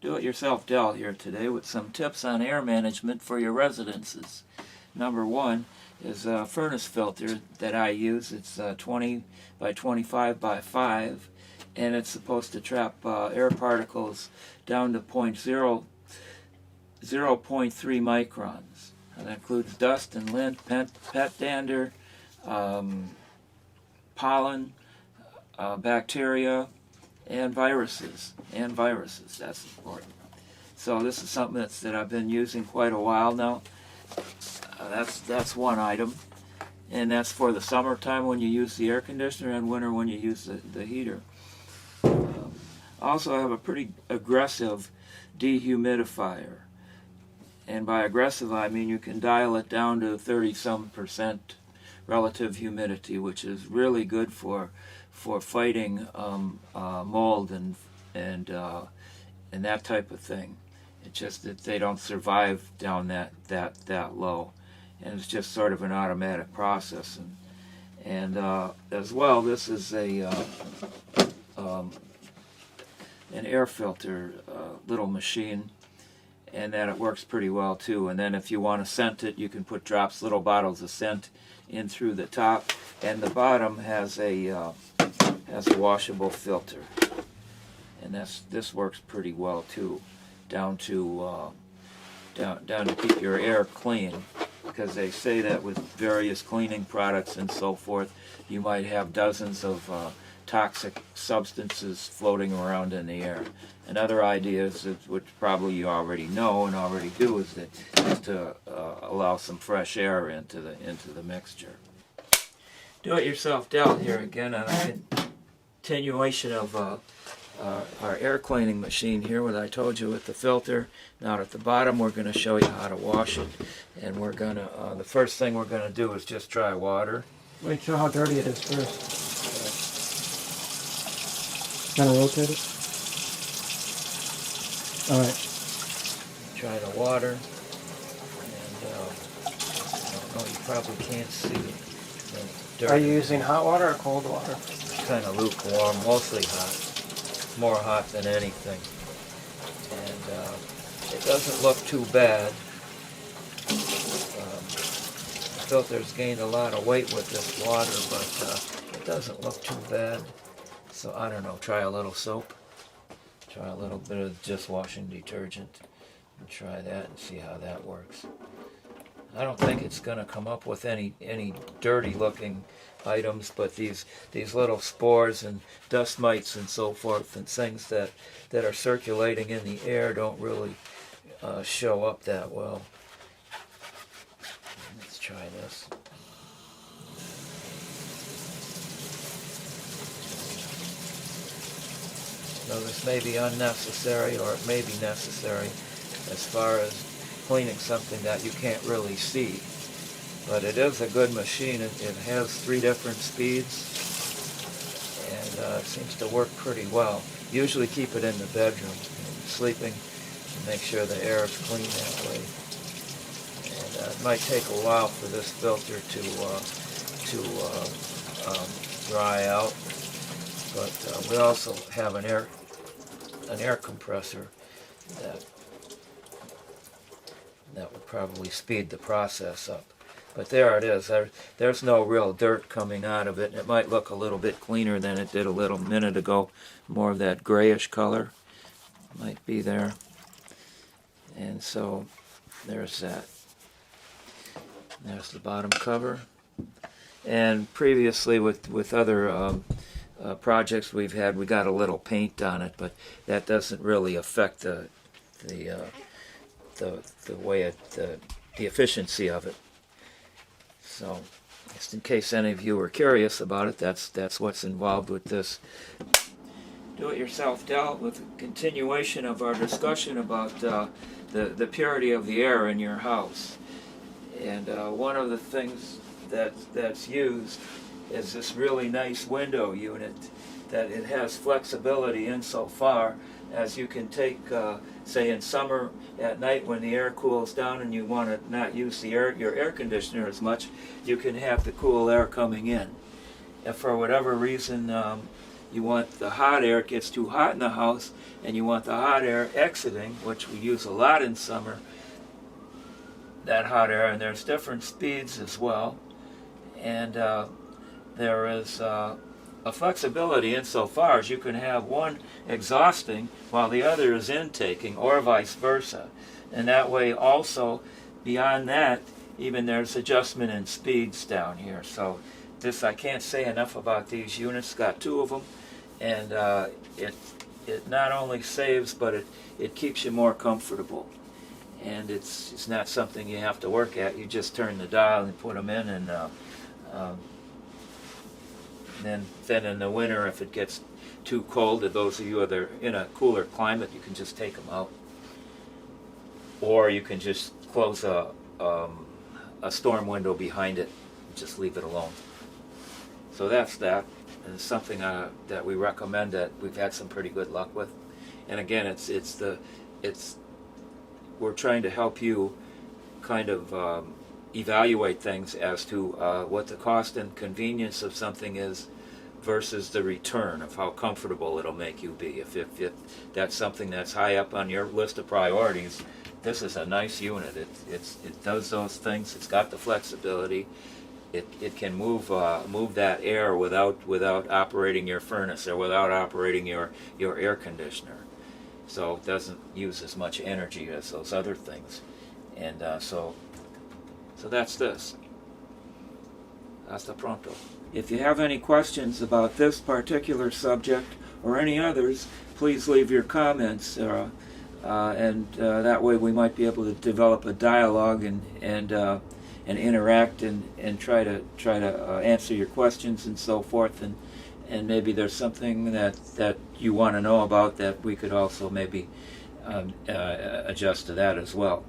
Do-it-yourself Del here today with some tips on air management for your residences. Number one is a furnace filter that I use. It's 20 by 25 by 5, and it's supposed to trap air particles down to 0.3 microns. And that includes dust and lint, pet dander, pollen, bacteria, and viruses. That's important. So this is something that I've been using quite a while now. That's one item, and that's for the summertime when you use the air conditioner, and winter when you use the heater. Also, I have a pretty aggressive dehumidifier, and by aggressive I mean you can dial it down to 30-some% relative humidity, which is really good for fighting mold and that type of thing. It's just that they don't survive down that low, and it's just sort of an automatic process. And as well, this is an air filter little machine, and that it works pretty well too. And then if you want to scent it, you can put little bottles of scent in through the top, and the bottom has a washable filter, and this works pretty well too, down to keep your air clean, because they say that with various cleaning products and so forth, you might have dozens of toxic substances floating around in the air. Another idea is, which probably you already know and already do, is to allow some fresh air into the mixture. Do-it-yourself Del here again on a continuation of our air cleaning machine here, what I told you with the filter. Now at the bottom we're going to show you how to wash it, and we're going to the first thing we're going to do is just try water. Wait, show how dirty it is first. Kind of rotate it. Alright. Try the water, and you probably can't see it. Are you using hot water or cold water? Kind of lukewarm, mostly hot. More hot than anything. And it doesn't look too bad. The filter's gained a lot of weight with this water, but it doesn't look too bad. So I don't know, try a little soap. Try a little bit of dishwashing detergent, and try that and see how that works. I don't think it's going to come up with any dirty looking items, but these little spores and dust mites and so forth, and things that are circulating in the air don't really show up that well. Let's try this. So this may be unnecessary, or it may be necessary as far as cleaning something that you can't really see. But it is a good machine. It has 3 different speeds, and it seems to work pretty well. Usually keep it in the bedroom when you're sleeping, and make sure the air is clean that way. And it might take a while for this filter to dry out, but we also have an air compressor that would probably speed the process up. But there it is. There's no real dirt coming out of it. It might look a little bit cleaner than it did a little minute ago. More of that grayish color might be there. And so there's that. There's the bottom cover. And previously with other projects we got a little paint on it, but that doesn't really affect the way the efficiency of it. So, just in case any of you are curious about it, that's what's involved with this. Do-it-yourself Del with a continuation of our discussion about the purity of the air in your house. And one of the things that's used is this really nice window unit, that it has flexibility insofar as you can take, say in summer at night when the air cools down and you want to not use your air conditioner as much, you can have the cool air coming in. If for whatever reason You want the hot air, it gets too hot in the house, and you want the hot air exiting, which we use a lot in summer, that hot air, and there's different speeds as well. And there is a flexibility insofar as you can have one exhausting while the other is intaking, or vice versa. And that way also, beyond that, even there's adjustment in speeds down here. So this, I can't say enough about these units. Got two of them, and it not only saves, but it keeps you more comfortable. And it's not something you have to work at. You just turn the dial and put them in, and then in the winter, if it gets too cold, to those of you that are in a cooler climate, you can just take them out, or you can just close a storm window behind it and just leave it alone. So that's that. And it's something that we recommend, that we've had some pretty good luck with. And again, we're trying to help you kind of evaluate things as to what the cost and convenience of something is versus the return of how comfortable it'll make you be. If that's something that's high up on your list of priorities, this is a nice unit. It does those things. It's got the flexibility. It can move that air without operating your furnace or without operating your air conditioner. So it doesn't use as much energy as those other things. And so that's this. Hasta pronto. If you have any questions about this particular subject or any others, please leave your comments, and that way we might be able to develop a dialogue and interact and try to answer your questions and so forth. And maybe there's something that you want to know about that we could also maybe adjust to that as well.